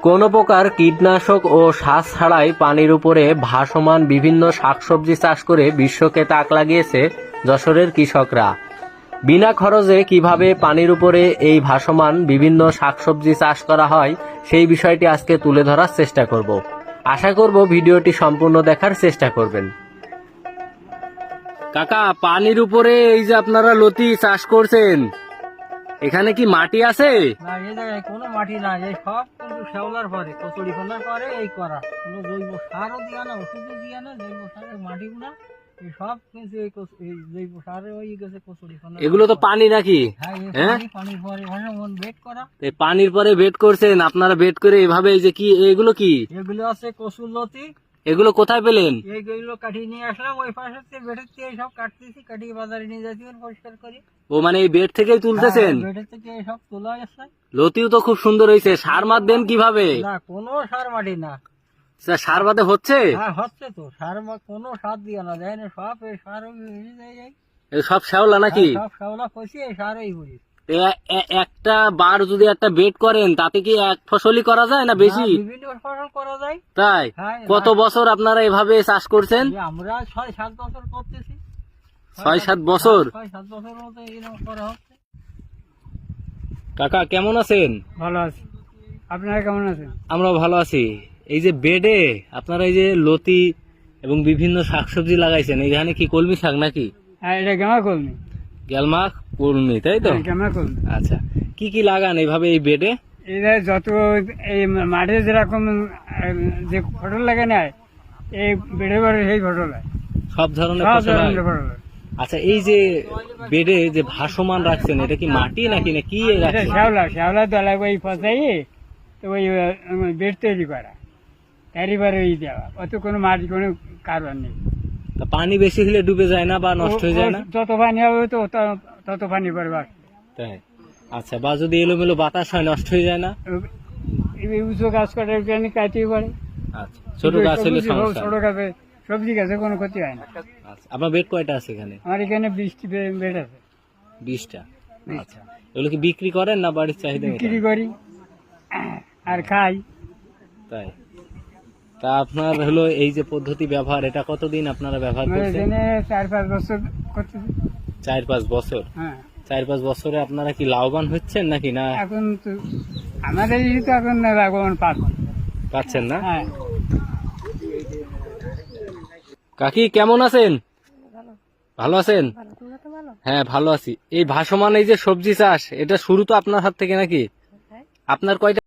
কোনো প্রকার কীটনাশক ও সার ছাড়াই পানির উপরে ভাসমান বিভিন্ন শাকসবজি চাষ করে বিশ্বকে তাক লাগিয়েছে যশোরের কৃষকরা। বিনা খরচে কিভাবে পানির উপরে এই ভাসমান বিভিন্ন শাকসবজি চাষ করা হয় সেই বিষয়টি আজকে তুলে ধরার চেষ্টা করব। আশা করব ভিডিওটি সম্পূর্ণ দেখার চেষ্টা করবেন। কাকা, পানির উপরে এই যে আপনারা লতি চাষ করছেন, এখানে কি মাটি আছে? না, এই জায়গায় কোনো মাটি নাই, এই সব কিন্তু শ্যাওলার পরে কচুরি ফোনার পরে এই করা, কোনো জৈব সারও দিয়া না, ওষুধও দিয়া না, জৈব সারের মাটিগুলা এই সব কিন্তু এই জৈব সারে ওই গেছে কচুরি ফোনা। এগুলো তো পানি নাকি? হ্যাঁ, হ্যাঁ, পানির পরে বেড করা। এই পানির পরে বেড করছেন আপনারা, বেড করে এভাবে এই যে কি এগুলো কি? এগুলো আছে কচুর লতি। এগুলো কোথায় পেলেন? এইগুলো কাটিয়ে নিয়ে আসলাম ওই পাশে থেকে, বেডের থেকে সব কাটতেছি, কাটিয়ে বাজারে নিয়ে যাচ্ছি পরিষ্কার করি। ও মানে এই বেড থেকেই তুলতেছেন? বেডের থেকে সব তোলা আসছে। লতিও তো খুব সুন্দর হয়েছে। সার মাত দেন কিভাবে? না, কোনো সার মাটি না। সার বাদে হচ্ছে? হ্যাঁ, হচ্ছে তো। সার কোনো সার দিয়ে না, যায় না, সব এই সার সব শ্যাওলা নাকি? সব শ্যাওলা কষি এই সার এই করি। একটা বার যদি একটা বেড করেন তাতে কি এক ফসলই করা যায় না বেশি? বিভিন্ন ফসল করা যায়। তাই? কত বছর আপনারা এভাবে চাষ করছেন? আমরা 6-7 বছর করতেছি। 6-7 বছর? 6-7 বছর মতো এইরকম করা হচ্ছে। কাকা কেমন আছেন? ভালো আছি, আপনারা কেমন আছেন? আমরা ভালো আছি। এই যে বেডে আপনারা এই যে লতি এবং বিভিন্ন শাকসবজি লাগাইছেন, এখানে কি কলমি শাক নাকি? হ্যাঁ, এটা গেমা কলমি। গেলমা কলমি, তাই তো? গেমা কলমি। আচ্ছা, কি কি লাগান এইভাবে এই বেডে? এটা যত এই মাঠে যেরকম যে ফসল লাগে না, এই বেড়ে বেড়ে সেই ফসল হয়, সব ধরনের সব ফসল হয়? ধরনের ফসল হয়। আচ্ছা, এই যে বেডে যে ভাসমান রাখছেন, এটা কি মাটি নাকি না কি এটা রাখছেন? শ্যাওলা দলা ওই ফসাই তো ওই বেড তৈরি করা, তারই ওই দেওয়া, অত কোনো মাটি কোনো কারবার নেই। তা পানি বেশি হলে ডুবে যায় না বা নষ্ট হয়ে যায় না? যত পানি হবে তো তত পানি পড়বে। তাই? আচ্ছা, বা যদি এলোমেলো বাতাস হয় নষ্ট হয়ে যায় না? উঁচু গাছ কাটার জন্য কাটতেই পারে। আচ্ছা, ছোট গাছ হলে সমস্যা? ছোট গাছে, সবজি গাছে কোনো ক্ষতি হয় না। আচ্ছা, আপনার বেড কয়টা আছে এখানে? আমার এখানে 20টি বেড আছে। 20টা? আচ্ছা, এগুলো কি বিক্রি করেন না বাড়ির চাহিদা মেটান? বিক্রি করি আর খাই। তাই? তা আপনার হলো এই যে পদ্ধতি ব্যবহার, এটা কতদিন আপনারা ব্যবহার আমার করছেন? এখানে 4-5 বছর করতেছি। 4-5 বছর? হ্যাঁ। 4-5 বছরে আপনারা কি লাভবান হচ্ছেন নাকি না? এখন তো আমাদের তো এখন লাভবান পাচ্ছেন না? হ্যাঁ। কাকি কেমন আছেন? ভালো আছেন? হ্যাঁ, ভালো আছি। এই ভাসমান এই যে সবজি চাষ, এটা শুরু তো আপনার হাত থেকে নাকি? আপনার কয়টা